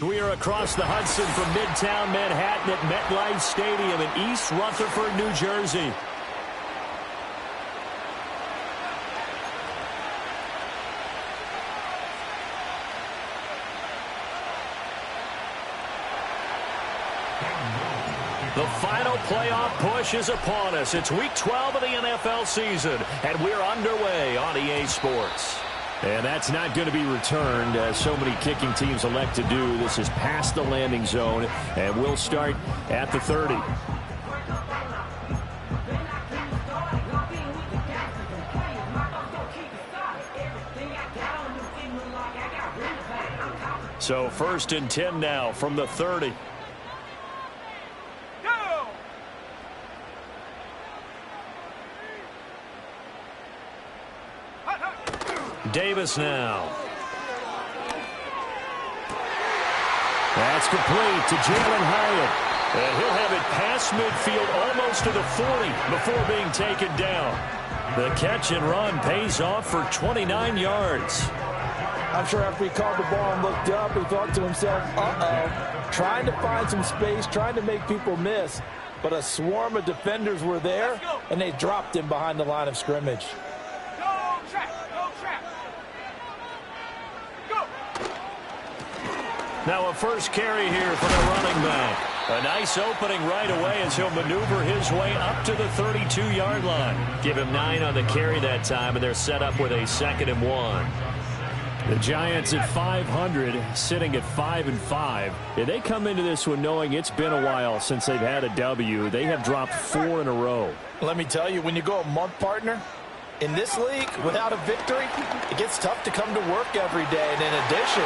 We are across the Hudson from Midtown Manhattan at MetLife Stadium in East Rutherford, New Jersey. The final playoff push is upon us. It's Week 12 of the NFL season, and we're underway on EA Sports. And that's not going to be returned, as so many kicking teams elect to do. This is past the landing zone, and we'll start at the 30. So 1st and 10 now from the 30. Davis now. That's complete to Jalen Hyatt. And he'll have it past midfield almost to the 40 before being taken down. The catch and run pays off for 29 yards. I'm sure after he caught the ball and looked up, he thought to himself, uh-oh, trying to find some space, trying to make people miss. But a swarm of defenders were there, and they dropped him behind the line of scrimmage. Now a first carry here for the running back. A nice opening right away as he'll maneuver his way up to the 32-yard line. Give him 9 on the carry that time, and they're set up with a 2nd and 1. The Giants at 500, sitting at 5-5. And they come into this one knowing it's been a while since they've had a W. They have dropped 4 in a row. Let me tell you, when you go a month, partner, in this league, without a victory, it gets tough to come to work every day. And in addition,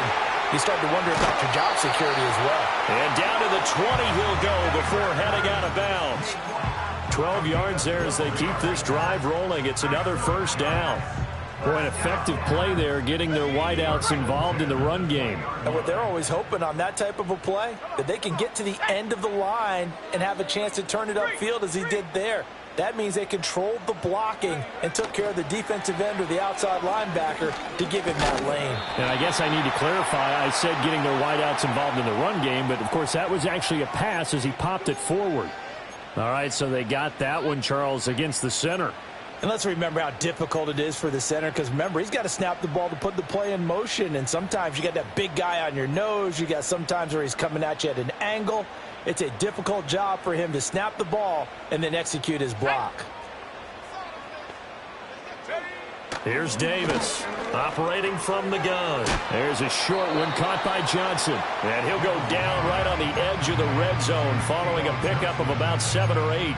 you start to wonder about your job security as well. And down to the 20 he'll go before heading out of bounds. 12 yards there as they keep this drive rolling. It's another first down. Boy, an effective play there, getting their wideouts involved in the run game. And what they're always hoping on that type of a play, that they can get to the end of the line and have a chance to turn it upfield as he did there. That means they controlled the blocking and took care of the defensive end or the outside linebacker to give him that lane. And I guess I need to clarify, I said getting their wideouts involved in the run game, but of course that was actually a pass as he popped it forward. All right, so they got that one, Charles, against the center. And let's remember how difficult it is for the center, because remember, he's got to snap the ball to put the play in motion, and sometimes you got that big guy on your nose. You got sometimes where he's coming at you at an angle. It's a difficult job for him to snap the ball and then execute his block. Here's Davis operating from the gun. There's a short one caught by Johnson. And he'll go down right on the edge of the red zone following a pickup of about 7 or 8.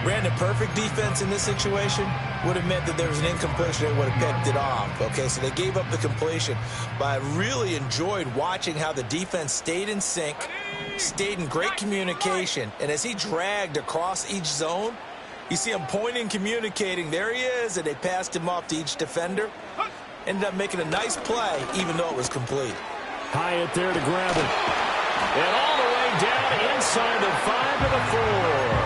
Brandon, perfect defense in this situation would have meant that there was an incompletion. They would have picked it off. Okay, so they gave up the completion. But I really enjoyed watching how the defense stayed in sync, stayed in great communication. And as he dragged across each zone, you see him pointing, communicating. There he is, and they passed him off to each defender. Ended up making a nice play, even though it was complete. Hyatt there to grab it. And all the way down inside the 5 to the 4.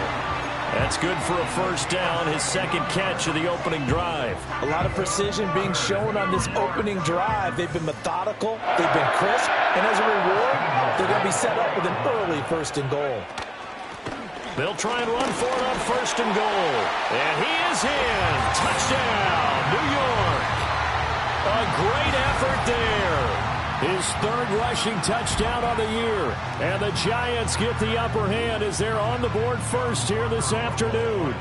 That's good for a first down, his second catch of the opening drive. A lot of precision being shown on this opening drive. They've been methodical, they've been crisp, and as a reward, they're going to be set up with an early 1st and goal. They'll try and run for it on 1st and goal. And he is in. Touchdown, New York. A great effort there. His 3rd rushing touchdown of the year. And the Giants get the upper hand as they're on the board first here this afternoon.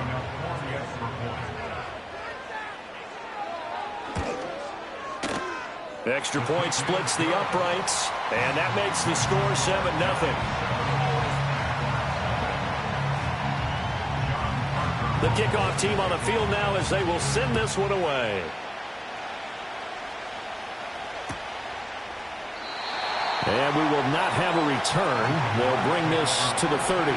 Extra point splits the uprights, and that makes the score 7-0. The kickoff team on the field now as they will send this one away. And we will not have a return. They'll bring this to the 30.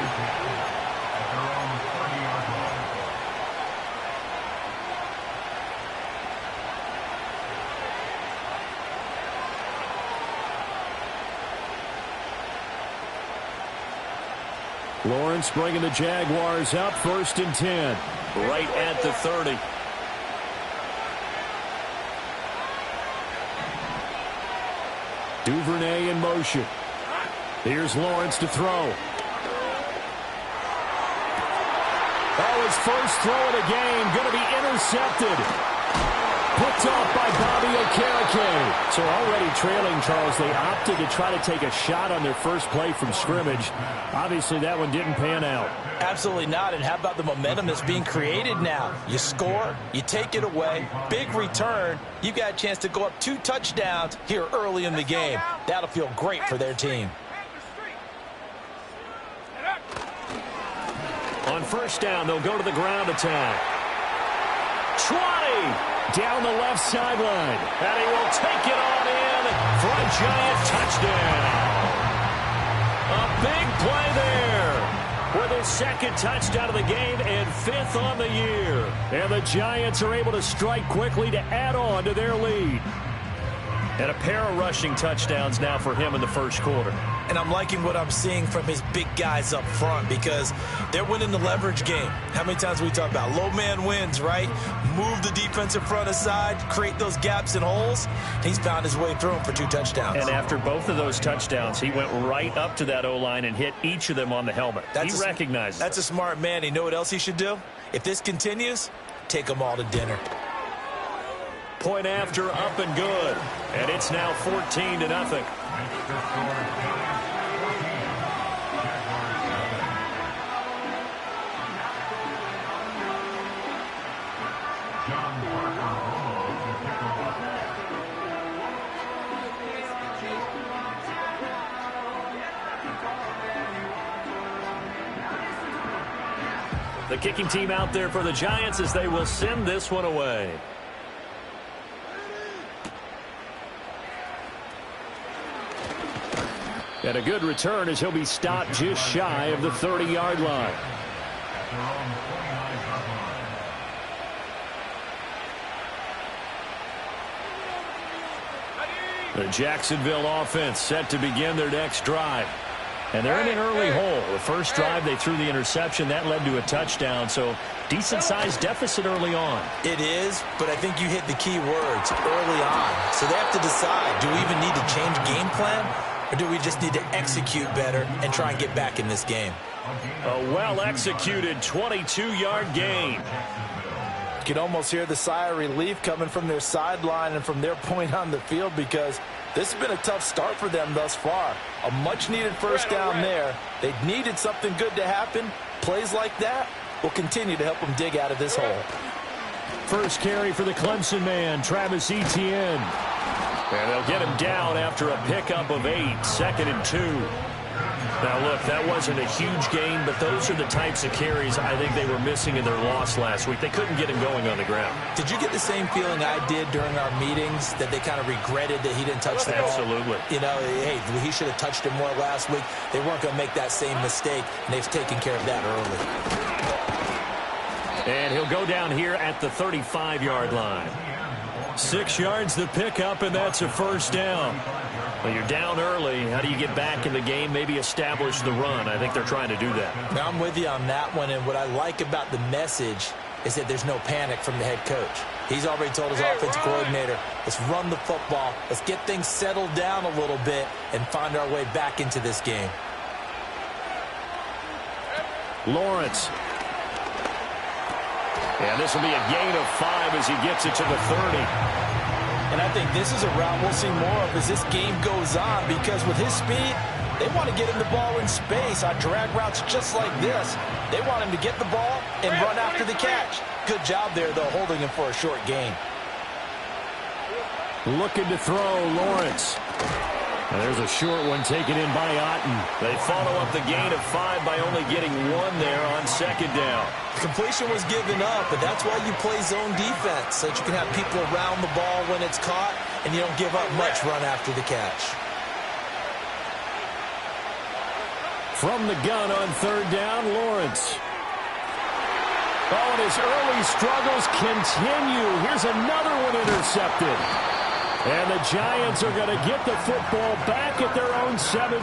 Lawrence bringing the Jaguars up 1st and 10. Right at the 30. Duvernay in motion. Here's Lawrence to throw. Oh, his first throw of the game going to be intercepted. Picked off by Bobby Okereke. So already trailing, Charles, they opted to try to take a shot on their first play from scrimmage. Obviously, that one didn't pan out. Absolutely not. And how about the momentum that's being created now? You score, you take it away, big return. You've got a chance to go up 2 touchdowns here early in the game. That'll feel great for their team. On first down, they'll go to the ground attack. 20 down the left sideline. And he will take it on in for a Giant touchdown. A big play there with his second touchdown of the game and 5th on the year. And the Giants are able to strike quickly to add on to their lead. And a pair of rushing touchdowns now for him in the first quarter. And I'm liking what I'm seeing from his big guys up front because they're winning the leverage game. How many times we talk about low man wins, right? Move the defensive front aside, create those gaps and holes. He's found his way through them for 2 touchdowns. And after both of those touchdowns, he went right up to that O-line and hit each of them on the helmet. He recognized that's it. a smart man. You know what else he should do? If this continues, take them all to dinner. Point after, up and good. And it's now 14-0. The kicking team out there for the Giants as they will send this one away. And a good return as he'll be stopped just shy of the 30-yard line. The Jacksonville offense set to begin their next drive. And they're in an early hole. The first drive, they threw the interception. That led to a touchdown. So decent-sized deficit early on. It is, but I think you hit the key words early on. So they have to decide, do we even need to change game plan? Or do we just need to execute better and try and get back in this game? A well-executed 22-yard gain. You can almost hear the sigh of relief coming from their sideline and from their point on the field because this has been a tough start for them thus far. A much-needed first down there. They needed something good to happen. Plays like that will continue to help them dig out of this hole. First carry for the Clemson man, Travis Etienne. And they'll get him down after a pickup of 8, 2nd and 2. Now, look, that wasn't a huge gain, but those are the types of carries I think they were missing in their loss last week. They couldn't get him going on the ground. Did you get the same feeling I did during our meetings, that they kind of regretted that he didn't touch the ball? Absolutely. You know, hey, he should have touched it more last week. They weren't going to make that same mistake, and they've taken care of that early. And he'll go down here at the 35-yard line. 6 yards the pickup, and that's a first down. Well, you're down early. How do you get back in the game, maybe establish the run? I think they're trying to do that. Now, I'm with you on that one, and what I like about the message is that there's no panic from the head coach. He's already told his offensive coordinator, let's run the football, let's get things settled down a little bit and find our way back into this game. Lawrence. And this will be a gain of 5 as he gets it to the 30. And I think this is a route we'll see more of as this game goes on because with his speed, they want to get him the ball in space on drag routes just like this. They want him to get the ball and run after the catch. Good job there, though, holding him for a short gain. Looking to throw, Lawrence. And there's a short one taken in by Otten. They follow up the gain of 5 by only getting 1 there on second down. Completion was given up, but that's why you play zone defense, so that you can have people around the ball when it's caught, and you don't give up much run after the catch. From the gun on third down, Lawrence. Oh, and his early struggles continue. Here's another one intercepted. And the Giants are going to get the football back at their own 17.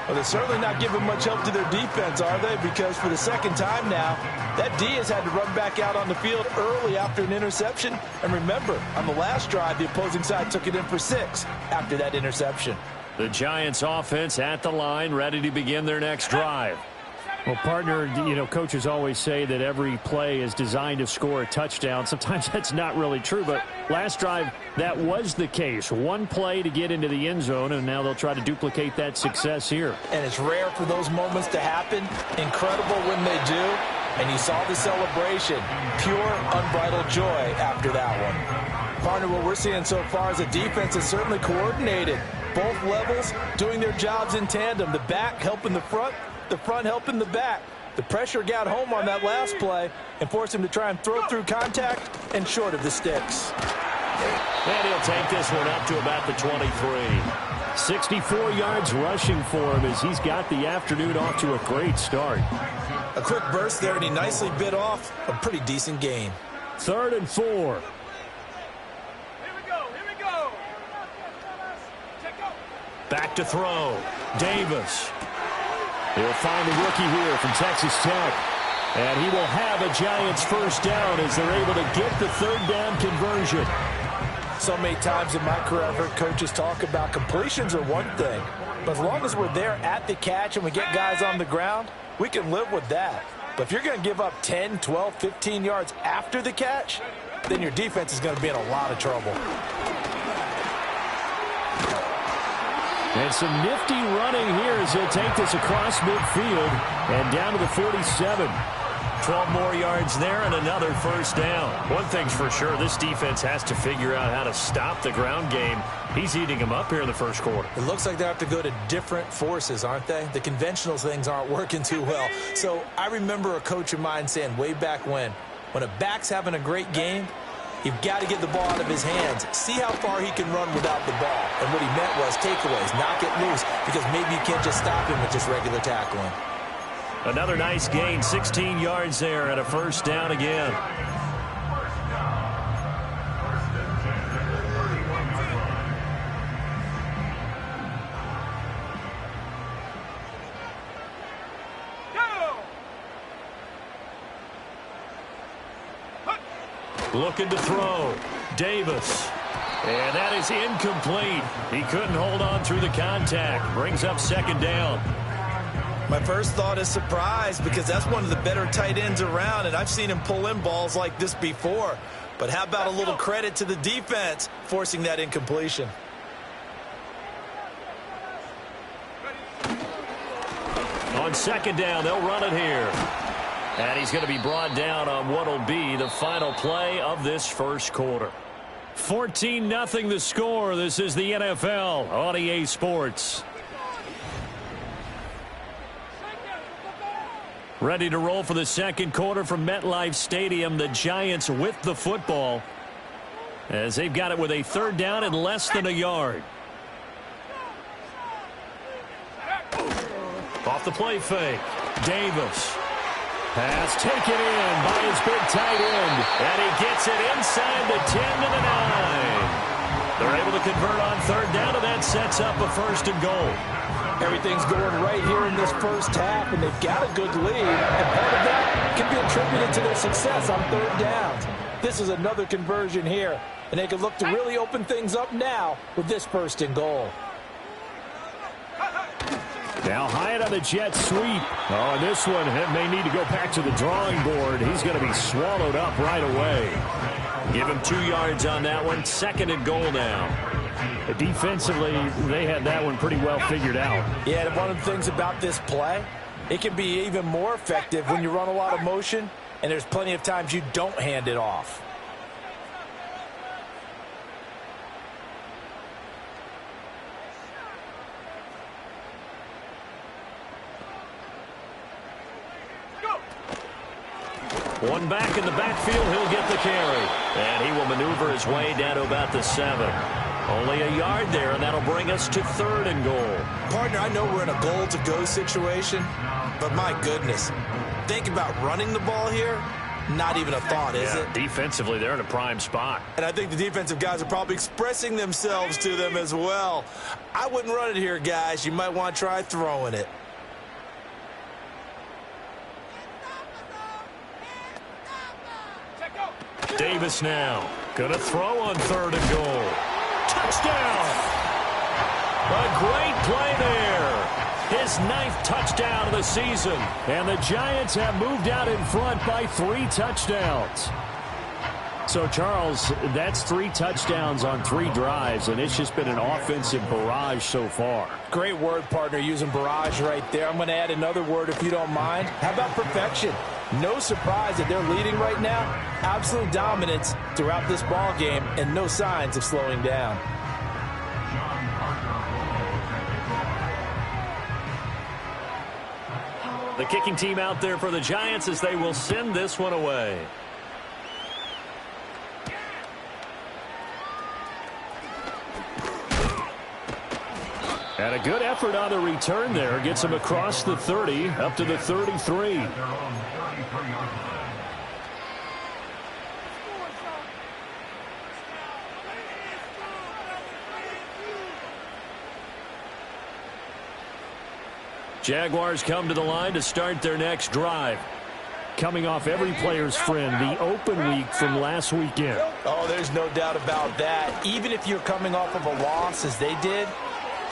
Well, they're certainly not giving much help to their defense, are they? Because for the second time now, that D has had to run back out on the field early after an interception. And remember, on the last drive, the opposing side took it in for 6 after that interception. The Giants offense at the line, ready to begin their next drive. Well, partner, you know, coaches always say that every play is designed to score a touchdown. Sometimes that's not really true, but last drive, that was the case. One play to get into the end zone, and now they'll try to duplicate that success here. And it's rare for those moments to happen. Incredible when they do. And you saw the celebration. Pure, unbridled joy after that one. Partner, what we're seeing so far is the defense is certainly coordinated. Both levels doing their jobs in tandem. The back helping the front helping the back. The pressure got home on that last play and forced him to try and throw through contact and short of the sticks. And he'll take this one up to about the 23. 64 yards rushing for him as he's got the afternoon off to a great start. A quick burst there, and he nicely bit off a pretty decent gain. 3rd and 4. Here we go. Back to throw. Davis. He'll find the rookie here from Texas Tech. And he will have a Giants first down as they're able to get the 3rd down conversion. So many times in my career I've heard coaches talk about completions are one thing. But as long as we're there at the catch and we get guys on the ground, we can live with that. But if you're going to give up 10, 12, 15 yards after the catch, then your defense is going to be in a lot of trouble. And some nifty running here as he'll take this across midfield and down to the 47. 12 more yards there and another first down. One thing's for sure, this defense has to figure out how to stop the ground game. He's eating them up here in the first quarter. It looks like they have to go to different forces, aren't they? The conventional things aren't working too well. So I remember a coach of mine saying way back when a back's having a great game, you've got to get the ball out of his hands. See how far he can run without the ball. And what he meant was takeaways, knock it loose, because maybe you can't just stop him with just regular tackling. Another nice gain, 16 yards there and a first down again. Looking to throw. Davis. And that is incomplete. He couldn't hold on through the contact. Brings up 2nd down. My first thought is surprise, because that's one of the better tight ends around, and I've seen him pull in balls like this before. But how about a little credit to the defense forcing that incompletion? On 2nd down, they'll run it here. And he's going to be brought down on what will be the final play of this first quarter. 14-0 the score. This is the NFL on EA Sports. Ready to roll for the second quarter from MetLife Stadium. The Giants with the football as they've got it with a 3rd down and less than a yard. Off the play fake. Davis. Pass taken in by his big tight end. And he gets it inside the 10 to the 9. They're able to convert on 3rd down, and that sets up a 1st and goal. Everything's going right here in this first half, and they've got a good lead. And part of that can be attributed to their success on 3rd downs. This is another conversion here, and they can look to really open things up now with this 1st and goal. Now Hyatt on the jet sweep. Oh, and this one may need to go back to the drawing board. He's going to be swallowed up right away. Give him 2 yards on that one. 2nd and goal now. Defensively, they had that one pretty well figured out. Yeah, and one of the things about this play, it can be even more effective when you run a lot of motion, and there's plenty of times you don't hand it off. One back in the backfield, he'll get the carry. And he will maneuver his way down to about the 7. Only a yard there, and that'll bring us to 3rd and goal. Partner, I know we're in a goal-to-go situation, but my goodness, think about running the ball here. Not even a thought, is it? Defensively, they're in a prime spot. And I think the defensive guys are probably expressing themselves to them as well. I wouldn't run it here, guys. You might want to try throwing it. Davis now. Gonna throw on 3rd and goal. Touchdown! A great play there. His 9th touchdown of the season. And the Giants have moved out in front by 3 touchdowns. So, Charles, that's 3 touchdowns on 3 drives, and it's just been an offensive barrage so far. Great word, partner, using barrage right there. I'm going to add another word if you don't mind. How about perfection? No surprise that they're leading right now. Absolute dominance throughout this ball game and no signs of slowing down. The kicking team out there for the Giants as they will send this one away. And a good effort on the return there. Gets him across the 30, up to the 33. Jaguars come to the line to start their next drive. Coming off every player's friend, the open week from last weekend. Oh, there's no doubt about that. Even if you're coming off of a loss as they did,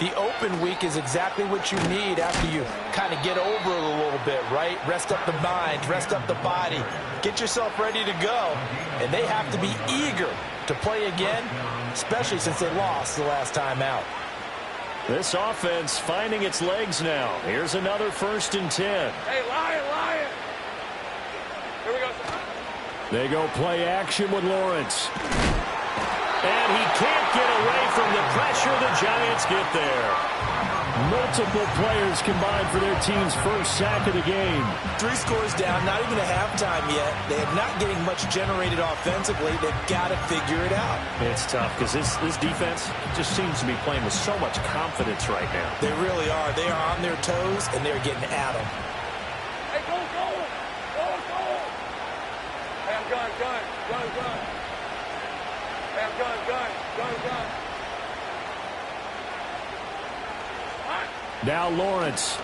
the open week is exactly what you need after you kind of get over it a little bit, right? Rest up the mind, rest up the body, get yourself ready to go. And they have to be eager to play again, especially since they lost the last time out. This offense finding its legs now. Here's another 1st and 10. Hey, Lion! Here we go. They go play action with Lawrence. And he can't get away from the pressure. The Giants get there. Multiple players combined for their team's first sack of the game. 3 scores down, not even a halftime yet. They are not getting much generated offensively. They've got to figure it out. It's tough because this defense just seems to be playing with so much confidence right now. They really are. They are on their toes, and they're getting at them. Hey, go! Hey, I'm gun. Hey, I'm gun. Now Lawrence.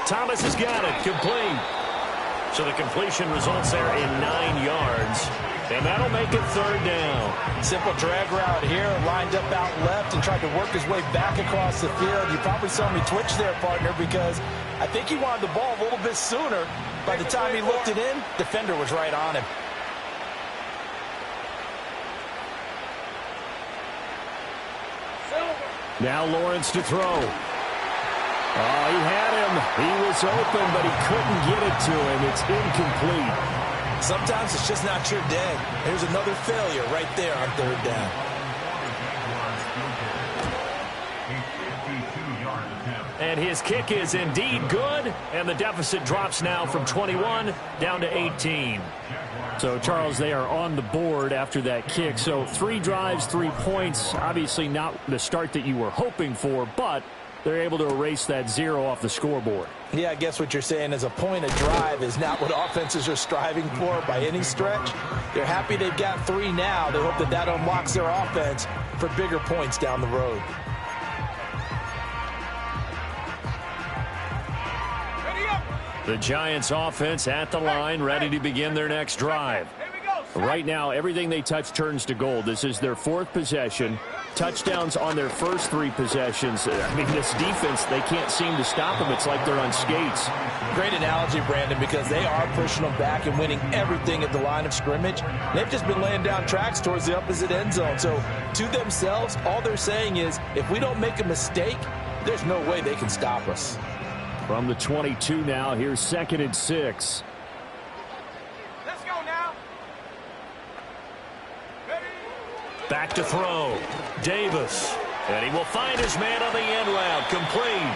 Thomas has got it. Complete. So the completion results there in 9 yards. And that'll make it 3rd down. Simple drag route here, lined up out left and tried to work his way back across the field. You probably saw me twitch there, partner, because I think he wanted the ball a little bit sooner. By the time he looked it in, defender was right on him. Now Lawrence to throw. Oh, he had him. He was open, but he couldn't get it to him. It's incomplete. Sometimes it's just not your day. Here's another failure right there on 3rd down. And his kick is indeed good. And the deficit drops now from 21 down to 18. So, Charles, they are on the board after that kick. So 3 drives, 3 points. Obviously not the start that you were hoping for, but they're able to erase that 0 off the scoreboard. Yeah, I guess what you're saying is a point of drive is not what offenses are striving for by any stretch. They're happy they've got 3 now. They hope that that unlocks their offense for bigger points down the road. The Giants offense at the line, ready to begin their next drive. Right now, everything they touch turns to gold. This is their 4th possession. Touchdowns on their first 3 possessions. I mean, this defense, they can't seem to stop them. It's like they're on skates. Great analogy, Brandon, because they are pushing them back and winning everything at the line of scrimmage. They've just been laying down tracks towards the opposite end zone. So, to themselves, all they're saying is, if we don't make a mistake, there's no way they can stop us. From the 22 now, here's 2nd and 6. Let's go now. Back to throw. Davis. And he will find his man on the end route. Complete.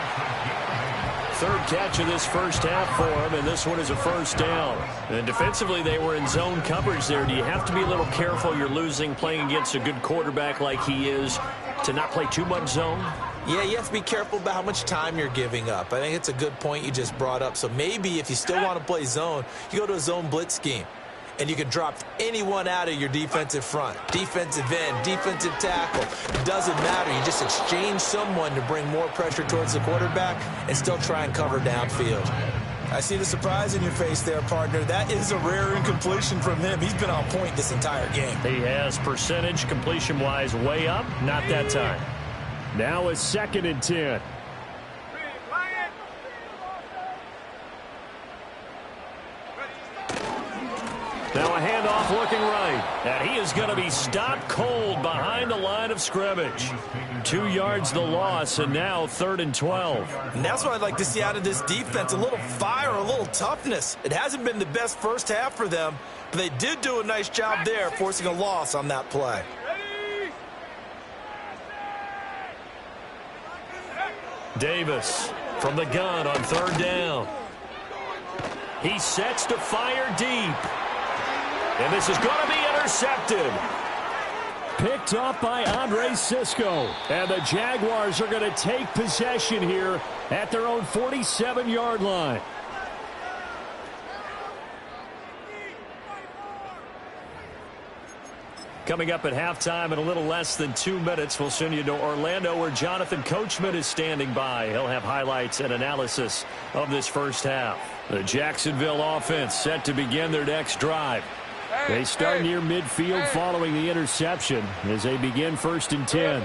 3rd catch of this first half for him, and this one is a 1st down. And defensively, they were in zone coverage there. Do you have to be a little careful? You're losing playing against a good quarterback like he is to not play too much zone? Yeah, you have to be careful about how much time you're giving up. I think it's a good point you just brought up. So maybe if you still want to play zone, you go to a zone blitz scheme. And you can drop anyone out of your defensive front. Defensive end, defensive tackle. It doesn't matter. You just exchange someone to bring more pressure towards the quarterback and still try and cover downfield. I see the surprise in your face there, partner. That is a rare incompletion from him. He's been on point this entire game. He has percentage completion-wise way up. Not that time. Now a 2nd and 10. Now a handoff looking right. And he is going to be stopped cold behind the line of scrimmage. 2 yards the loss, and now 3rd and 12. And that's what I'd like to see out of this defense. A little fire, a little toughness. It hasn't been the best first half for them, but they did do a nice job there, forcing a loss on that play. Davis from the gun on 3rd down. He sets to fire deep. And this is going to be intercepted. Picked off by Andre Cisco. And the Jaguars are going to take possession here at their own 47-yard line. Coming up at halftime in a little less than 2 minutes, we'll send you to Orlando where Jonathan Coachman is standing by. He'll have highlights and analysis of this first half. The Jacksonville offense set to begin their next drive. They start near midfield following the interception as they begin 1st and 10.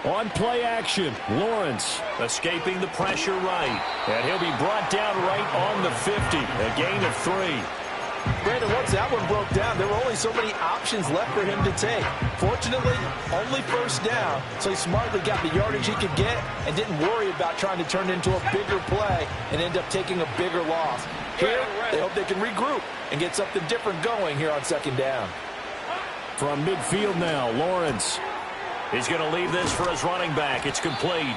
On play action, Lawrence escaping the pressure right. And he'll be brought down right on the 50. A gain of 3. Brandon, once that one broke down, there were only so many options left for him to take. Fortunately, only 1st down, so he smartly got the yardage he could get and didn't worry about trying to turn it into a bigger play and end up taking a bigger loss. Here, they hope they can regroup and get something different going here on 2nd down. From midfield now, Lawrence. He's going to leave this for his running back. It's complete.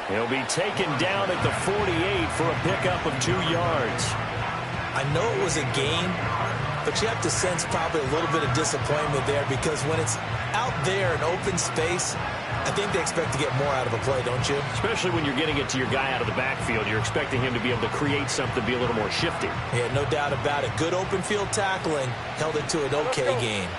He'll be taken down at the 48 for a pickup of 2 yards. I know it was a gain, but you have to sense probably a little bit of disappointment there because when it's out there in open space, I think they expect to get more out of a play, don't you? Especially when you're getting it to your guy out of the backfield. You're expecting him to be able to create something, be a little more shifty. Yeah, no doubt about it. Good open field tackling held it to an okay gain.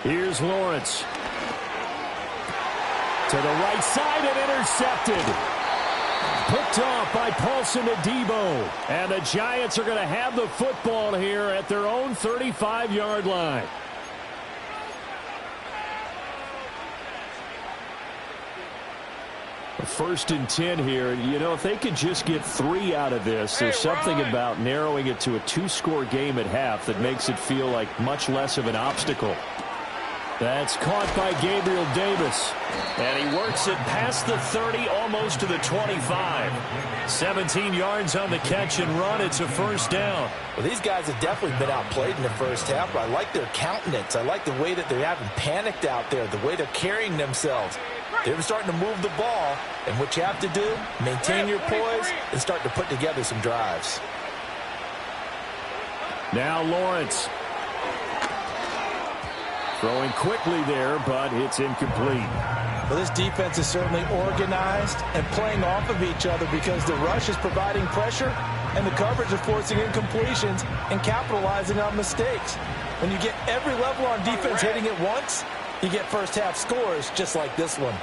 Here's Lawrence. To the right side and intercepted. Picked off by Paulson Adebo. And the Giants are going to have the football here at their own 35-yard line. First and 10 here. You know, if they could just get 3 out of this, there's something about narrowing it to a 2-score game at half that makes it feel like much less of an obstacle. That's caught by Gabriel Davis. And he works it past the 30, almost to the 25. 17 yards on the catch and run. It's a 1st down. Well, these guys have definitely been outplayed in the first half, but I like their countenance. I like the way that they haven't panicked out there, the way they're carrying themselves. They're starting to move the ball, and what you have to do, maintain your poise and start to put together some drives. Now Lawrence. Throwing quickly there, but it's incomplete. Well, this defense is certainly organized and playing off of each other because the rush is providing pressure and the coverage is forcing incompletions and capitalizing on mistakes. When you get every level on defense hitting it once, you get first half scores just like this one.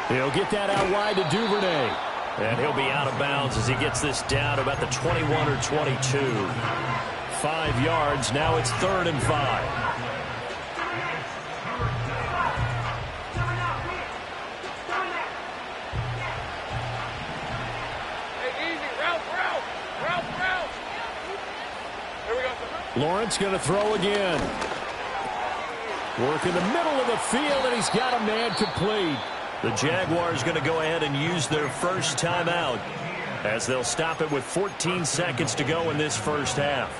He'll get that out wide to Duvernay. And he'll be out of bounds as he gets this down to about the 21 or 22. 5 yards. Now it's 3rd and 5. Hey, easy. Route. Here we go. Lawrence going to throw again. Work in the middle of the field, and he's got a man complete. The Jaguars going to go ahead and use their first timeout as they'll stop it with 14 seconds to go in this first half.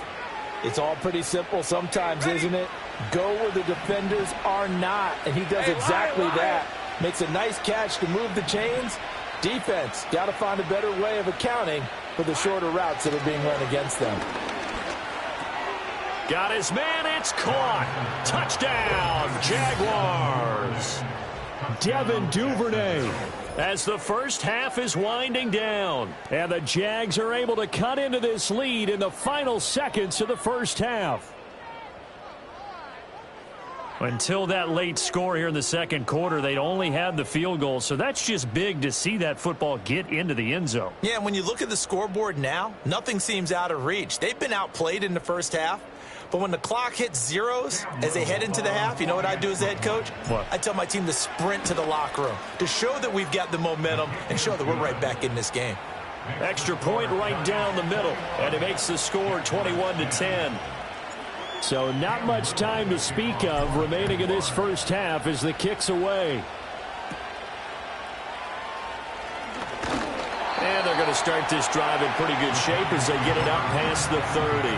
It's all pretty simple sometimes, isn't it? Go where the defenders are not, and he does exactly that. Makes a nice catch to move the chains, Defense, got to find a better way of accounting for the shorter routes that are being run against them. Got his man, it's caught. Touchdown, Jaguars. Devin Duvernay. As the first half is winding down. And the Jags are able to cut into this lead in the final seconds of the first half. Until that late score here in the second quarter, they'd only had the field goal, so that's just big to see that football get into the end zone. Yeah, and when you look at the scoreboard now, nothing seems out of reach. They've been outplayed in the first half, but when the clock hits zeros as they head into the half, you know what I do as the head coach? What? I tell my team to sprint to the locker room to show that we've got the momentum and show that we're right back in this game. Extra point right down the middle, and it makes the score 21-10. So not much time to speak of remaining in this first half as the kick's away. And they're going to start this drive in pretty good shape as they get it up past the 30.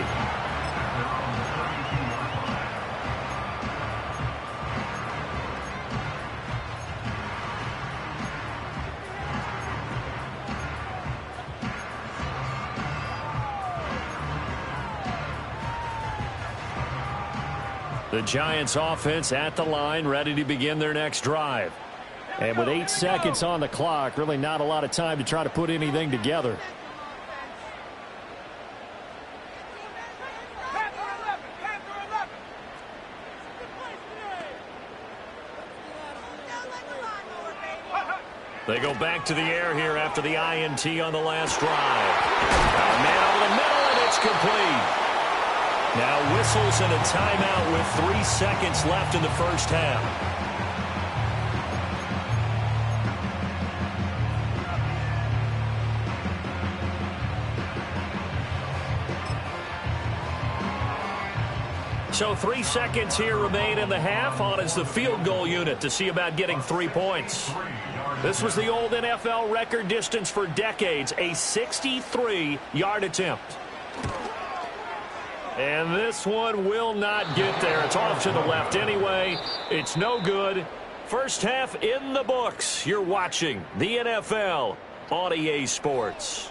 The Giants offense at the line, ready to begin their next drive. And with 8 seconds on the clock, really not a lot of time to try to put anything together. They go back to the air here after the INT on the last drive. Man over the middle, and it's complete. Now whistles and a timeout with 3 seconds left in the first half. So 3 seconds here remain in the half. On is the field goal unit to see about getting 3 points. This was the old NFL record distance for decades, a 63-yard attempt. And this one will not get there. It's off to the left anyway. It's no good. First half in the books. You're watching the NFL on EA Sports.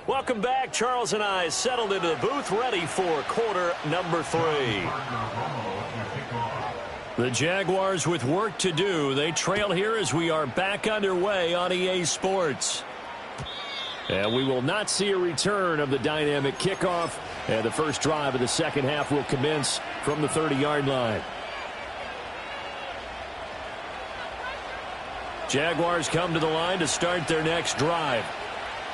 Welcome back. Charles and I settled into the booth, ready for quarter number 3. The Jaguars with work to do. They trail here as we are back underway on EA Sports. And we will not see a return of the dynamic kickoff. And the first drive of the second half will commence from the 30-yard line. Jaguars come to the line to start their next drive.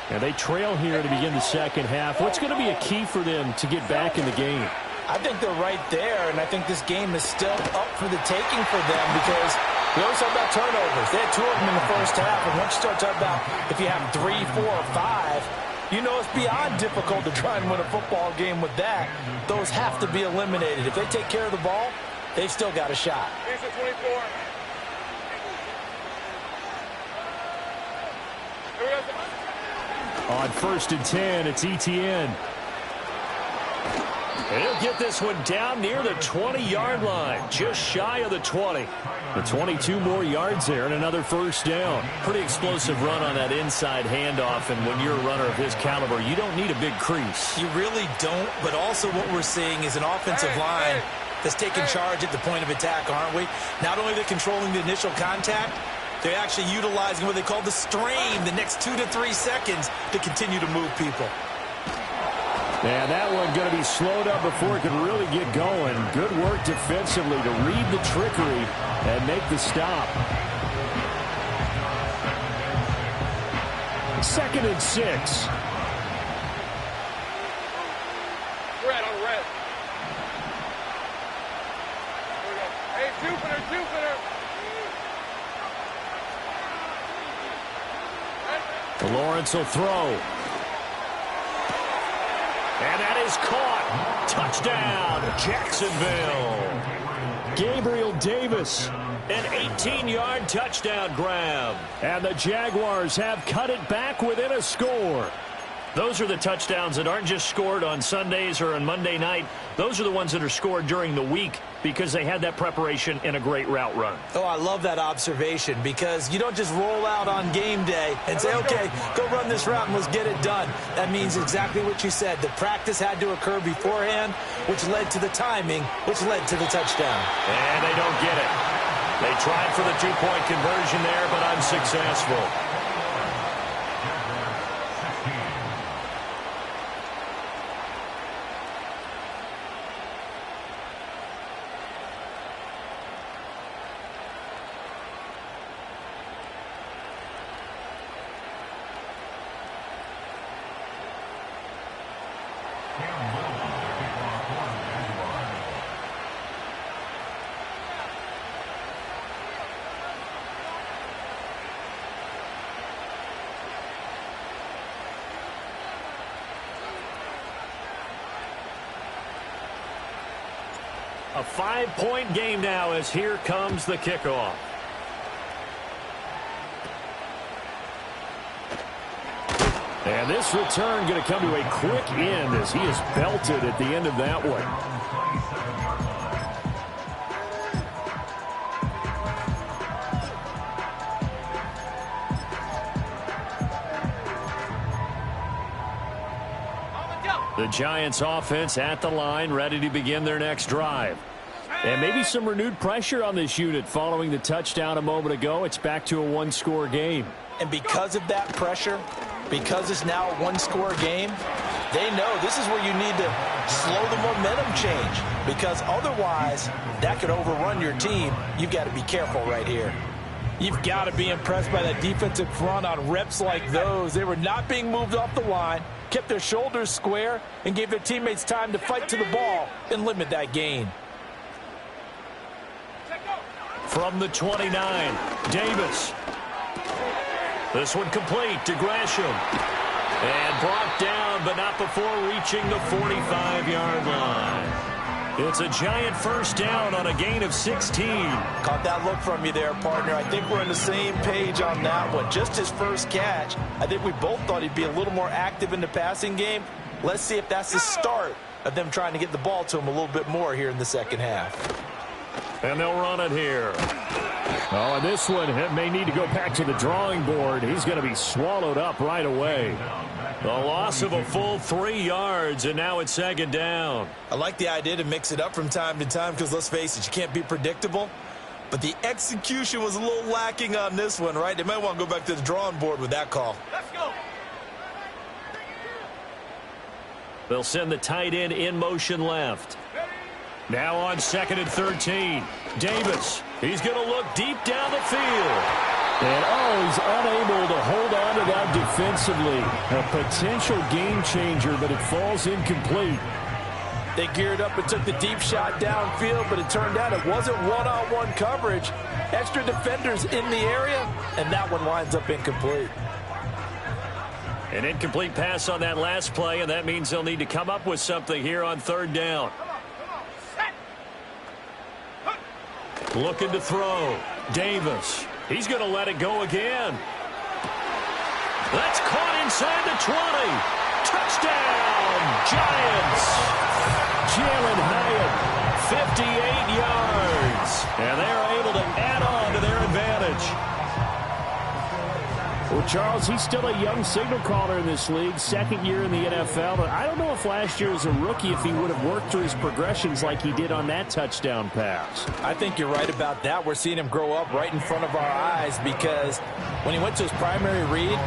And they trail here to begin the second half. What's going to be a key for them to get back in the game? I think they're right there, and I think this game is still up for the taking for them because we always talk about turnovers. They had 2 of them in the first half, and once you start talking about if you have 3, 4, or 5, you know it's beyond difficult to try and win a football game with that. Those have to be eliminated. If they take care of the ball, they've still got a shot. Here's the 24. Here we go. On 1st and 10, it's Etienne. And he'll get this one down near the 20-yard line, just shy of the 20. The 22 more yards there and another first down. Pretty explosive run on that inside handoff, and when you're a runner of his caliber, you don't need a big crease. You really don't, but also what we're seeing is an offensive line that's taking charge at the point of attack, aren't we? Not only are they controlling the initial contact, they're actually utilizing what they call the strain, the next 2 to 3 seconds, to continue to move people. And that one going to be slowed up before it could really get going. Good work defensively to read the trickery and make the stop. 2nd and 6. Red on red. Here we go. Hey, Jupiter. Lawrence will throw. And that is caught. Touchdown, Jacksonville. Gabriel Davis. An 18-yard touchdown grab. And the Jaguars have cut it back within a score. Those are the touchdowns that aren't just scored on Sundays or on Monday night. Those are the ones that are scored during the week because they had that preparation in a great route run. Oh, I love that observation because you don't just roll out on game day and say, okay, go run this route and let's get it done. That means exactly what you said. The practice had to occur beforehand, which led to the timing, which led to the touchdown. And they don't get it. They tried for the two-point conversion there, but unsuccessful. A 5-point game now as here comes the kickoff. And this return going to come to a quick end as he is belted at the end of that one. The Giants offense at the line, ready to begin their next drive. And maybe some renewed pressure on this unit following the touchdown a moment ago. It's back to a one-score game. And because of that pressure, because it's now a one-score game, they know this is where you need to slow the momentum change because otherwise that could overrun your team. You've got to be careful right here. You've got to be impressed by that defensive front on reps like those. They were not being moved off the line, kept their shoulders square, and gave their teammates time to fight to the ball and limit that gain. From the 29, Davis. This one complete to Gresham. And brought down, but not before reaching the 45-yard line. It's a Giant first down on a gain of 16. Caught that look from you there, partner. I think we're on the same page on that one. Just his first catch. I think we both thought he'd be a little more active in the passing game. Let's see if that's the start of them trying to get the ball to him a little bit more here in the second half. And they'll run it here. Oh, and this one may need to go back to the drawing board. He's going to be swallowed up right away. The loss of a full 3 yards, and now it's second down. I like the idea to mix it up from time to time because, let's face it, you can't be predictable. But the execution was a little lacking on this one, right? They might want to go back to the drawing board with that call. Let's go. They'll send the tight end in motion left. Now on 2nd and 13. Davis. He's going to look deep down the field. And, he's unable to hold on to that defensively. A potential game changer, but it falls incomplete. They geared up and took the deep shot downfield, but it turned out it wasn't one-on-one coverage. Extra defenders in the area, and that one winds up incomplete. An incomplete pass on that last play, and that means they'll need to come up with something here on 3rd down. Looking to throw. Davis. He's going to let it go again. That's caught inside the 20. Touchdown, Giants. Jalen Hyatt, 58 yards. And they're able to add on to their advantage. Well, Charles, he's still a young signal caller in this league, 2nd year in the NFL. But I don't know if last year as a rookie if he would have worked through his progressions like he did on that touchdown pass. I think you're right about that. We're seeing him grow up right in front of our eyes because when he went to his primary read,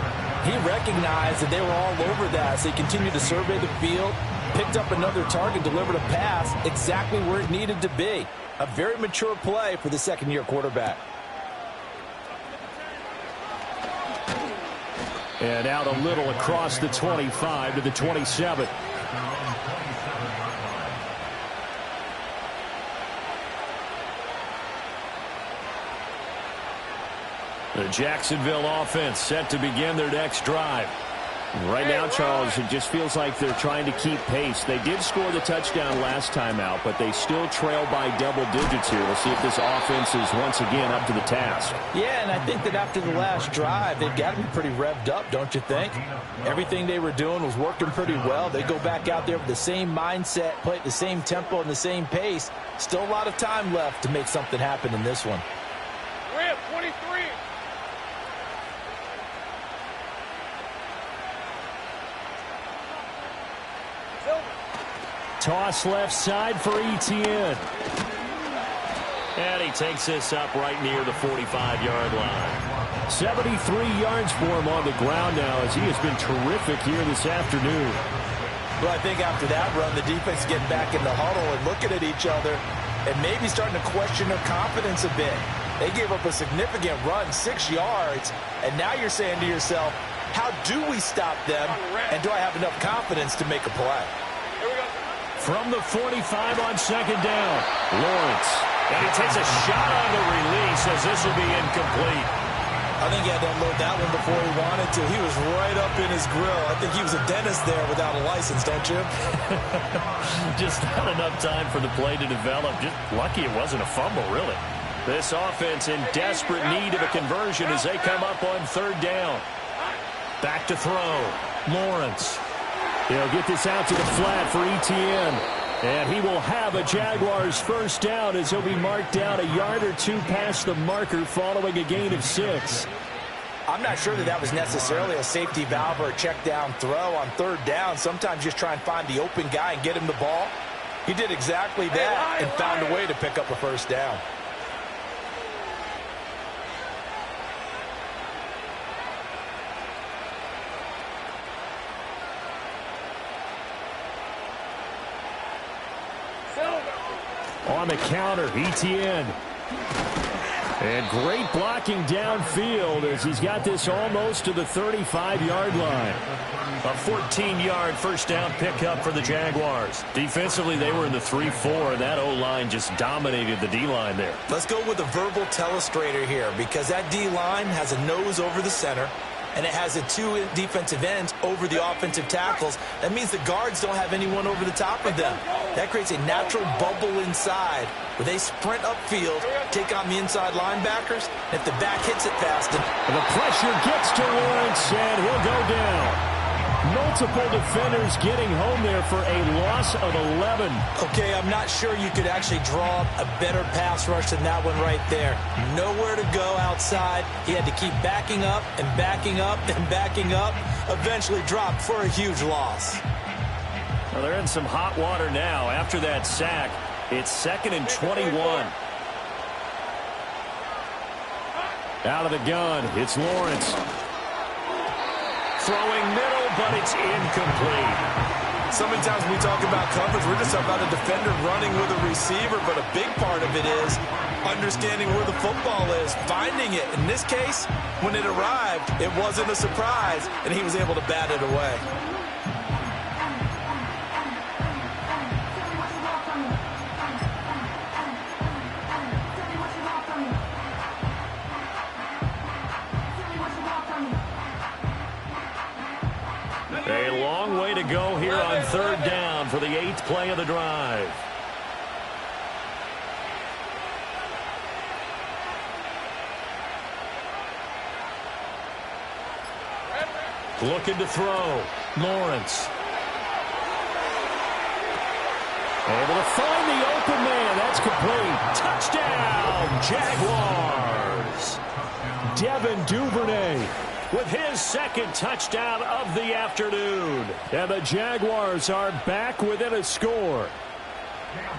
he recognized that they were all over that. So he continued to survey the field, picked up another target, delivered a pass exactly where it needed to be. A very mature play for the second-year quarterback. And out a little across the 25 to the 27. The Jacksonville offense set to begin their next drive. Right now, Charles, it just feels like they're trying to keep pace. They did score the touchdown last time out, but they still trail by double digits here. We'll see if this offense is once again up to the task. Yeah, and I think that after the last drive, they've got to be pretty revved up, don't you think? Everything they were doing was working pretty well. They go back out there with the same mindset, play at the same tempo and the same pace. Still a lot of time left to make something happen in this one. Rip, 23. Toss left side for Etienne. And he takes this up right near the 45-yard line. 73 yards for him on the ground now as he has been terrific here this afternoon. Well, I think after that run, the defense is getting back in the huddle and looking at each other and maybe starting to question their confidence a bit. They gave up a significant run, 6 yards, and now you're saying to yourself, how do we stop them, and do I have enough confidence to make a play? From the 45 on second down, Lawrence. And he takes a shot on the release as this will be incomplete. I think he had to unload that one before he wanted to. He was right up in his grill. I think he was a dentist there without a license, don't you? Just not enough time for the play to develop. Just lucky it wasn't a fumble, really. This offense in desperate need of a conversion as they come up on third down. Back to throw. Lawrence. He'll get this out to the flat for Etienne. And he will have a Jaguars first down as he'll be marked down a yard or two past the marker following a gain of 6. I'm not sure that was necessarily a safety valve or a check down throw on third down. Sometimes just try and find the open guy and get him the ball. He did exactly that and found a way to pick up a first down. On the counter, Etienne. And great blocking downfield as he's got this almost to the 35-yard line. A 14-yard first down pickup for the Jaguars. Defensively, they were in the 3-4, and that O-line just dominated the D-line there. Let's go with a verbal telestrator here because that D-line has a nose over the center, and it has the two defensive ends over the offensive tackles. That means the guards don't have anyone over the top of them. That creates a natural bubble inside where they sprint upfield, take on the inside linebackers. And if the back hits it fast, the pressure gets to Lawrence, and he'll go down. Multiple defenders getting home there for a loss of 11. Okay, I'm not sure you could actually draw up a better pass rush than that one right there. Nowhere to go outside. He had to keep backing up and backing up and backing up. Eventually dropped for a huge loss. Well, they're in some hot water now. After that sack, it's 2nd and 21. Out of the gun, it's Lawrence. Throwing middle, but it's incomplete. So many times when we talk about coverage, we're just talking about a defender running with a receiver, but a big part of it is understanding where the football is, finding it. In this case, when it arrived, it wasn't a surprise, and he was able to bat it away. A long way to go here on third down for the 8th play of the drive. Looking to throw. Lawrence. Able to find the open man. That's complete. Touchdown, Jaguars. Devin Duvernay with his 2nd touchdown of the afternoon. And the Jaguars are back within a score.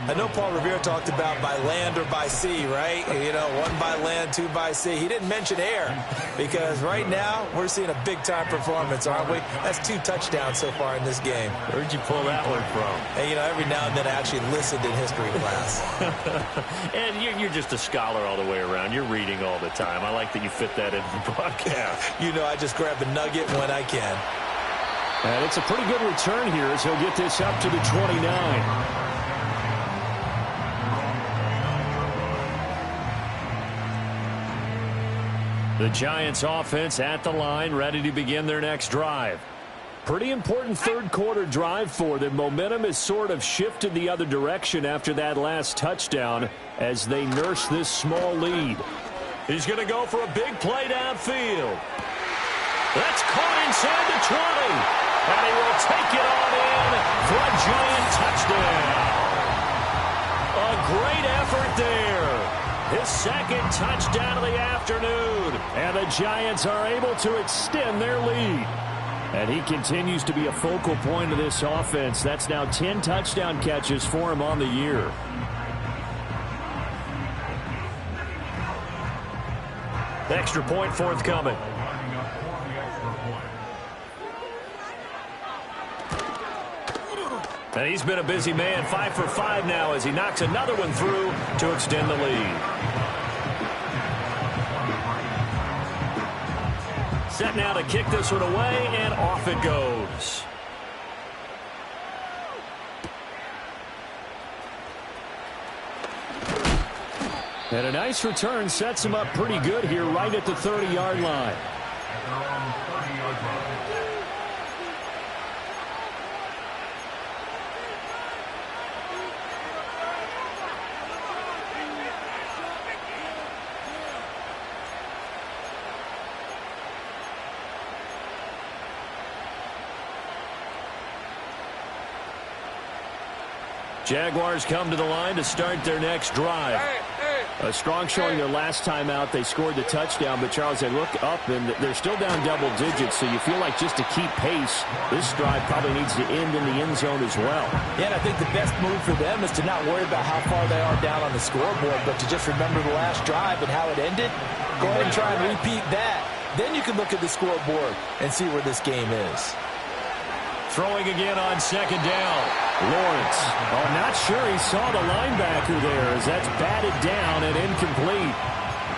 I know Paul Revere talked about by land or by sea, right? You know, 1 by land, 2 by sea. He didn't mention air because right now we're seeing a big-time performance, aren't we? That's 2 touchdowns so far in this game. Where'd you pull that one from? And, you know, every now and then I actually listened in history class. And you're just a scholar all the way around. You're reading all the time. I like that you fit that into the broadcast. You know, I just grab the nugget when I can. And it's a pretty good return here as he'll get this up to the 29. The Giants offense at the line, ready to begin their next drive. Pretty important third quarter drive for them. Momentum has sort of shifted the other direction after that last touchdown as they nurse this small lead. He's going to go for a big play downfield. That's caught inside the 20. And he will take it on in for a giant touchdown. A great effort there. His second touchdown of the afternoon. And the Giants are able to extend their lead. And he continues to be a focal point of this offense. That's now 10 touchdown catches for him on the year. Extra point forthcoming. And he's been a busy man, 5 for 5 now as he knocks another one through to extend the lead. Set now to kick this one away, and off it goes. And a nice return sets him up pretty good here right at the 30-yard line. Jaguars come to the line to start their next drive. A strong showing their last time out. They scored the touchdown, but Charles, they look up, and they're still down double digits, so you feel like just to keep pace, this drive probably needs to end in the end zone as well. Yeah, and I think the best move for them is to not worry about how far they are down on the scoreboard, but to just remember the last drive and how it ended. Go ahead and try and repeat that. Then you can look at the scoreboard and see where this game is. Throwing again on second down. Lawrence. Oh, not sure he saw the linebacker there as that's batted down and incomplete.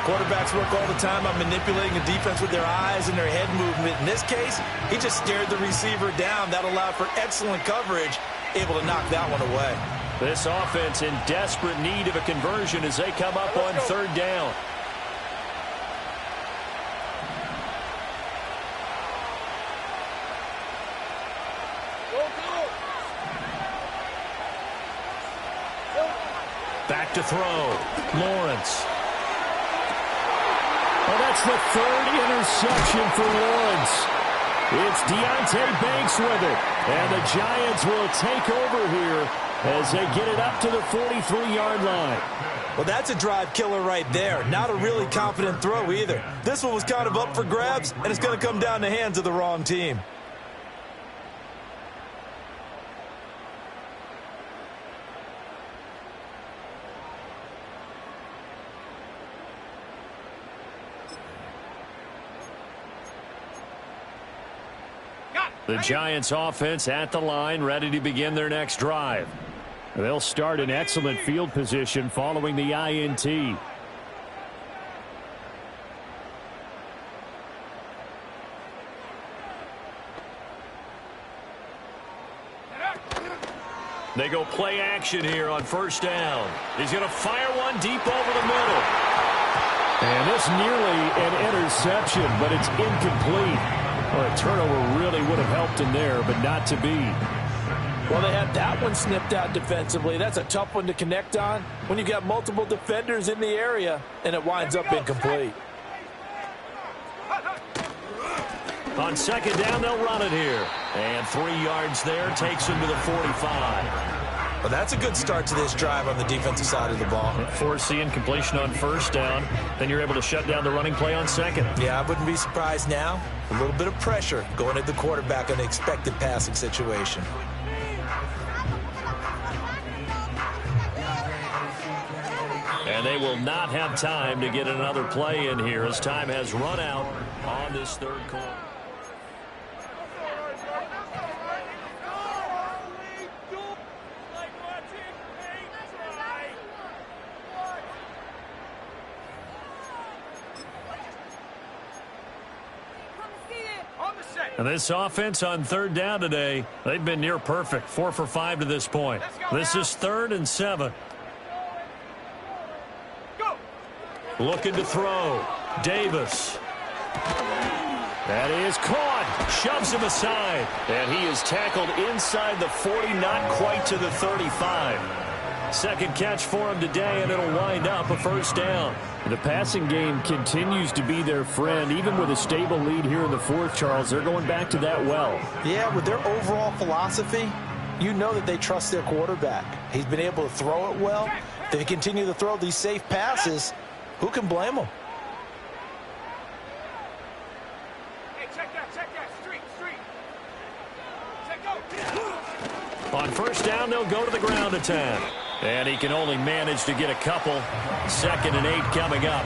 Quarterbacks work all the time on manipulating a defense with their eyes and their head movement. In this case, he just stared the receiver down. That allowed for excellent coverage, able to knock that one away. This offense in desperate need of a conversion as they come up on third down. Back to throw. Lawrence. Oh, that's the third interception for Lawrence. It's Deonte Banks with it. And the Giants will take over here as they get it up to the 43-yard line. Well, that's a drive killer right there. Not a really confident throw either. This one was kind of up for grabs, and it's going to come down the hands of the wrong team. The Giants offense at the line, ready to begin their next drive. They'll start in excellent field position following the INT. They go play action here on first down. He's going to fire one deep over the middle. And this nearly an interception, but it's incomplete. Well, a turnover really would have helped him there, but not to be. Well, they had that one snipped out defensively. That's a tough one to connect on when you've got multiple defenders in the area, and it winds up incomplete. On second down, they'll run it here. And 3 yards there takes him to the 45. Well, that's a good start to this drive on the defensive side of the ball. Force the incompletion on first down. Then you're able to shut down the running play on second. Yeah, I wouldn't be surprised now. A little bit of pressure going at the quarterback in an expected passing situation. And they will not have time to get another play in here as time has run out on this third quarter. And this offense on third down today, they've been near perfect. 4 for 5 to this point. This is 3rd and 7. Looking to throw. Davis. That is caught. Shoves him aside. And he is tackled inside the 40, not quite to the 35. Second catch for him today, and it'll wind up a first down. The passing game continues to be their friend. Even with a stable lead here in the fourth, Charles, they're going back to that well. Yeah, with their overall philosophy, you know that they trust their quarterback. He's been able to throw it well. If they continue to throw these safe passes, who can blame them? On first down, they'll go to the ground attack. And he can only manage to get a couple. 2nd and 8 coming up.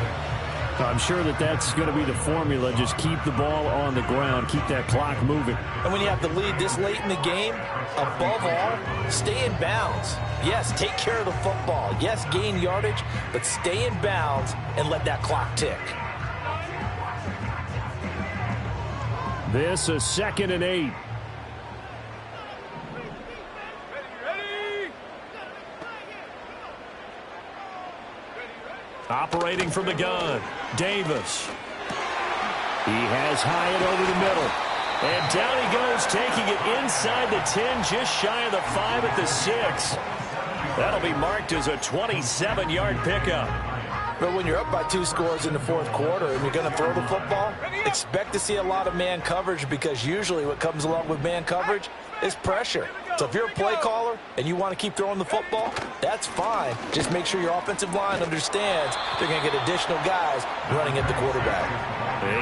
I'm sure that that's going to be the formula. Just keep the ball on the ground. Keep that clock moving. And when you have the lead this late in the game, above all, stay in bounds. Yes, take care of the football. Yes, gain yardage, but stay in bounds and let that clock tick. This is 2nd and 8. Operating from the gun, Davis. He has Hyatt over the middle. And down he goes, taking it inside the 10, just shy of the 5 at the 6. That'll be marked as a 27-yard pickup. But when you're up by 2 scores in the fourth quarter and you're going to throw the football, expect to see a lot of man coverage, because usually what comes along with man coverage is pressure. So if you're a play caller and you want to keep throwing the football, that's fine. Just make sure your offensive line understands they're going to get additional guys running at the quarterback.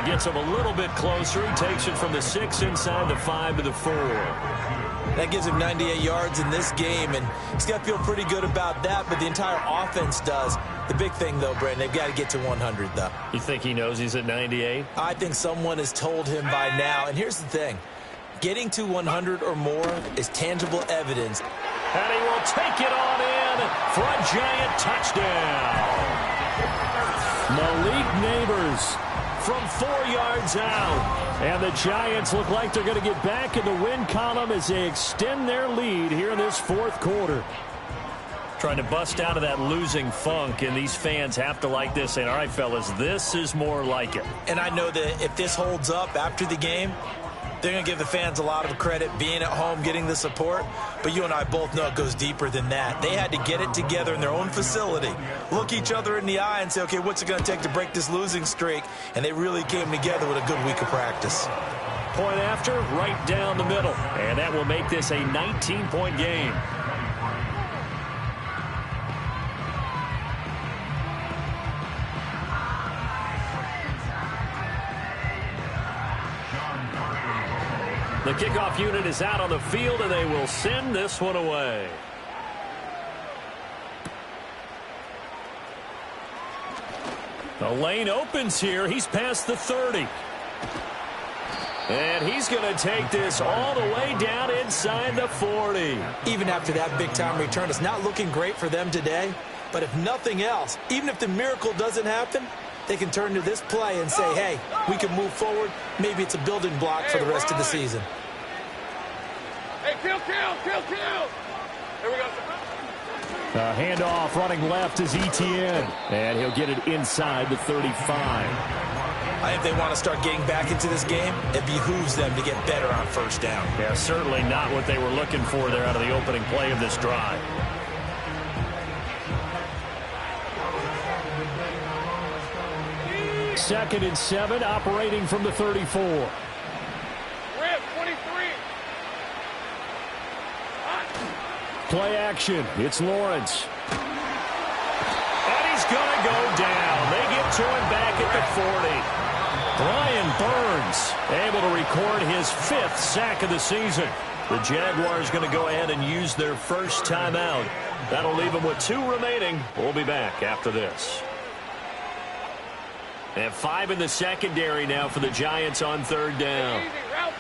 He gets him a little bit closer. He takes it from the 6 inside the 5 to the 4. That gives him 98 yards in this game, and he's got to feel pretty good about that, but the entire offense does. The big thing, though, Brandon, they've got to get to 100, though. You think he knows he's at 98? I think someone has told him by now, and here's the thing. Getting to 100 or more is tangible evidence. And he will take it on in for a giant touchdown. Malik Neighbors from 4 yards out. And the Giants look like they're going to get back in the win column as they extend their lead here in this fourth quarter. Trying to bust out of that losing funk, and these fans have to like this. And all right, fellas, this is more like it. And I know that if this holds up after the game, they're going to give the fans a lot of credit being at home, getting the support. But you and I both know it goes deeper than that. They had to get it together in their own facility, look each other in the eye and say, okay, what's it going to take to break this losing streak? And they really came together with a good week of practice. Point after, right down the middle. And that will make this a 19-point game. The kickoff unit is out on the field, and they will send this one away. The lane opens here. He's past the 30. And he's going to take this all the way down inside the 40. Even after that big-time return, it's not looking great for them today. But if nothing else, even if the miracle doesn't happen, they can turn to this play and say, hey, we can move forward. Maybe it's a building block for the rest of the season. Hey, kill. Here we go. Handoff running left is Etienne. And he'll get it inside the 35. I think they want to start getting back into this game. It behooves them to get better on first down. Yeah, certainly not what they were looking for there out of the opening play of this drive. Second and 7, operating from the 34. Rip, 23. Play action. It's Lawrence. And he's going to go down. They get to him back at the 40. Brian Burns able to record his 5th sack of the season. The Jaguars going to go ahead and use their first timeout. That'll leave them with 2 remaining. We'll be back after this. And 5 in the secondary now for the Giants on third down. Route.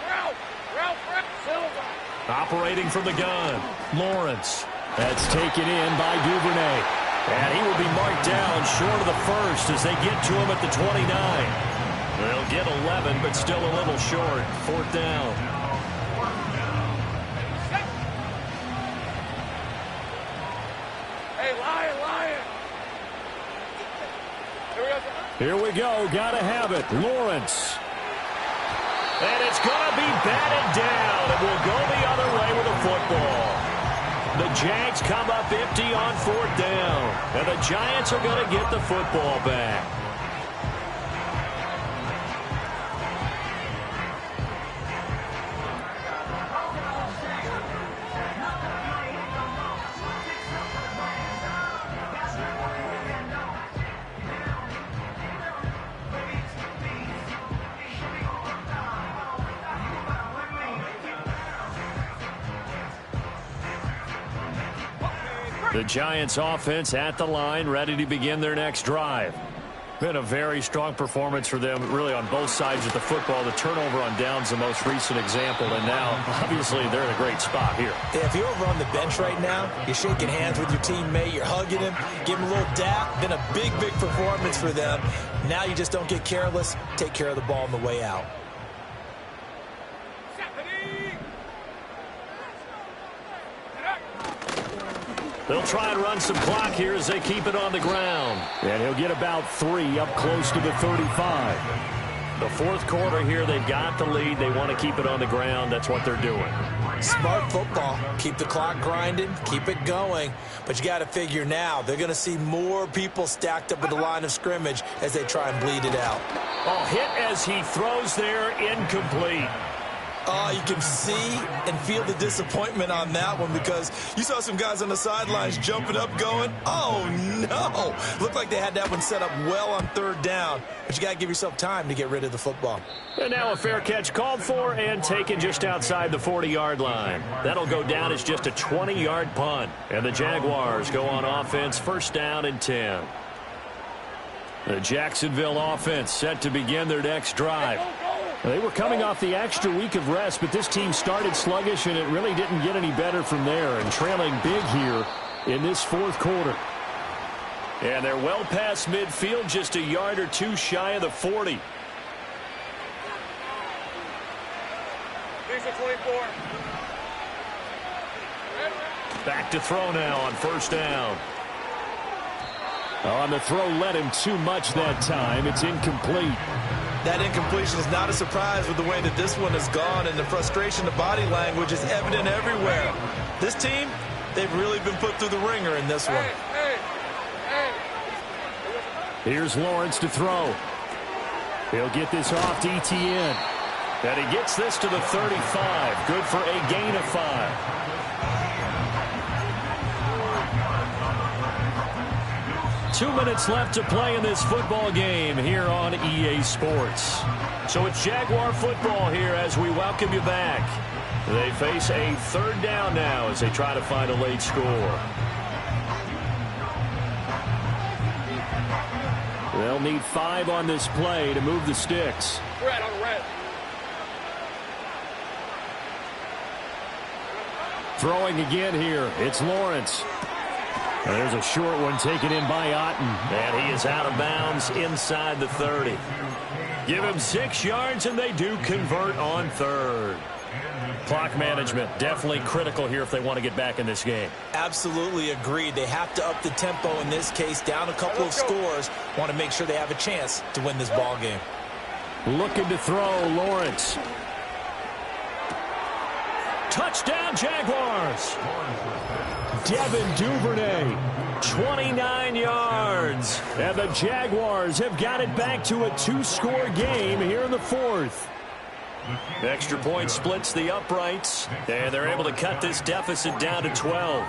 Silva. Operating from the gun, Lawrence. That's taken in by Duvernay. And he will be marked down short of the first as they get to him at the 29. They'll get 11, but still a little short. 4th down. Hey, Lion. Here we go. Got to have it. Lawrence. And it's going to be batted down. It will go the other way with a football. The Jags come up empty on 4th down. And the Giants are going to get the football back. The Giants offense at the line, ready to begin their next drive. Been a very strong performance for them, really, on both sides of the football. The turnover on downs, the most recent example, and now, obviously, they're in a great spot here. Yeah, if you're over on the bench right now, you're shaking hands with your teammate, you're hugging him, give him a little dap. Been a big, big performance for them. Now you just don't get careless. Take care of the ball on the way out. They'll try and run some clock here as they keep it on the ground. And he'll get about 3 up close to the 35. The fourth quarter here, they've got the lead. They want to keep it on the ground. That's what they're doing. Smart football. Keep the clock grinding. Keep it going. But you got to figure now, they're going to see more people stacked up at the line of scrimmage as they try and bleed it out. Oh, hit as he throws there, incomplete. Oh, you can see and feel the disappointment on that one because you saw some guys on the sidelines jumping up going, oh, no. Looked like they had that one set up well on 3rd down, but you got to give yourself time to get rid of the football. And now a fair catch called for and taken just outside the 40-yard line. That'll go down as just a 20-yard punt. And the Jaguars go on offense, 1st down and 10. The Jacksonville offense set to begin their next drive. They were coming off the extra week of rest, but this team started sluggish, and it really didn't get any better from there, and trailing big here in this 4th quarter. And they're well past midfield, just a yard or 2 shy of the 40. Back to throw now on 1st down. On the throw led him too much that time. It's incomplete. That incompletion is not a surprise with the way that this one has gone, and the frustration, the body language is evident everywhere. This team, they've really been put through the ringer in this one. Here's Lawrence to throw. He'll get this off to Etienne. And he gets this to the 35. Good for a gain of 5. Two minutes left to play in this football game here on EA Sports. So it's Jaguar football here as we welcome you back. They face a 3rd down now as they try to find a late score. They'll need 5 on this play to move the sticks. Red on red. Throwing again here. It's Lawrence. And there's a short one taken in by Otten. And he is out of bounds inside the 30. Give him 6 yards, and they do convert on 3rd. Clock management definitely critical here if they want to get back in this game. Absolutely agreed. They have to up the tempo in this case, down a couple of scores. Want to make sure they have a chance to win this ball game. Looking to throw, Lawrence. Touchdown, Jaguars. Devin Duvernay. 29 yards. And the Jaguars have got it back to a 2-score game here in the 4th. Extra point splits the uprights, and they're able to cut this deficit down to 12.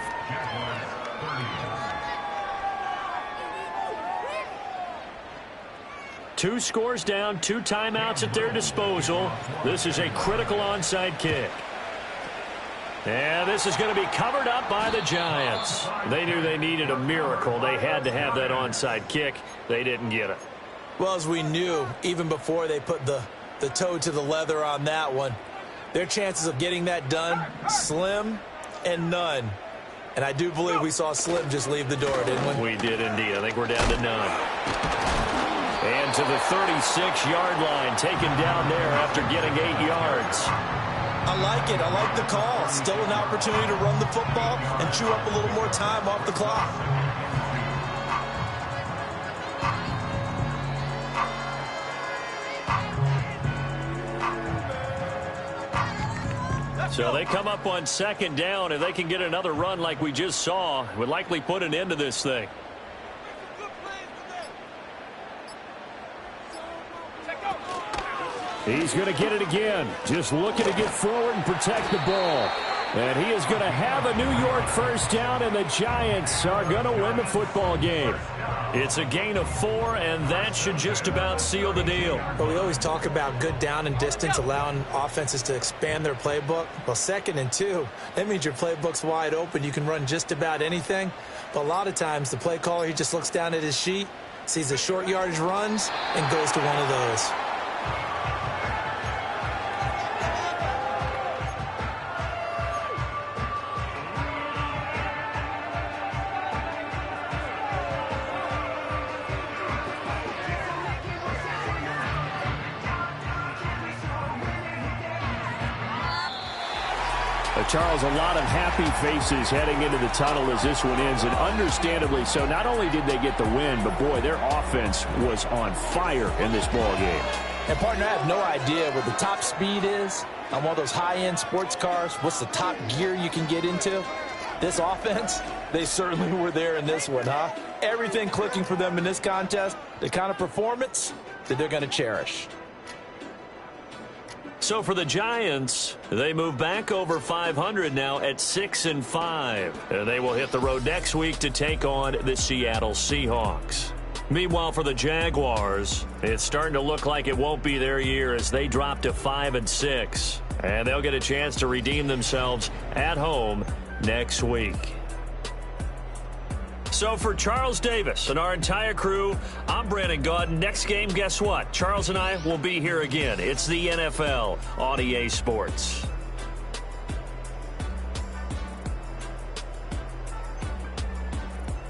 Two scores down, 2 timeouts at their disposal. This is a critical onside kick. And this is going to be covered up by the Giants. They knew they needed a miracle. They had to have that onside kick. They didn't get it. Well, as we knew, even before they put the toe to the leather on that one, their chances of getting that done, slim and none. And I do believe we saw Slim just leave the door, didn't we? We did indeed. I think we're down to none. And to the 36-yard line, taken down there after getting 8 yards. I like it. I like the call. Still an opportunity to run the football and chew up a little more time off the clock. So they come up on second down. If they can get another run like we just saw, would likely put an end to this thing. He's going to get it again. Just looking to get forward and protect the ball. And he is going to have a New York first down, and the Giants are going to win the football game. It's a gain of 4, and that should just about seal the deal. But we always talk about good down and distance, allowing offenses to expand their playbook. Well, 2nd and 2, that means your playbook's wide open. You can run just about anything. But a lot of times, the play caller, he just looks down at his sheet, sees the short yardage runs, and goes to one of those. Charles, a lot of happy faces heading into the tunnel as this one ends, and understandably so. Not only did they get the win, but, boy, their offense was on fire in this ball game. And, partner, I have no idea what the top speed is on one of those high-end sports cars. What's the top gear you can get into? This offense, they certainly were there in this one, huh? Everything clicking for them in this contest, the kind of performance that they're going to cherish. So for the Giants, they move back over 500 now at 6-5. They will hit the road next week to take on the Seattle Seahawks. Meanwhile, for the Jaguars, it's starting to look like it won't be their year as they drop to 5-6. And they'll get a chance to redeem themselves at home next week. So for Charles Davis and our entire crew, I'm Brandon Gaudin. Next game, guess what? Charles and I will be here again. It's the NFL on EA Sports.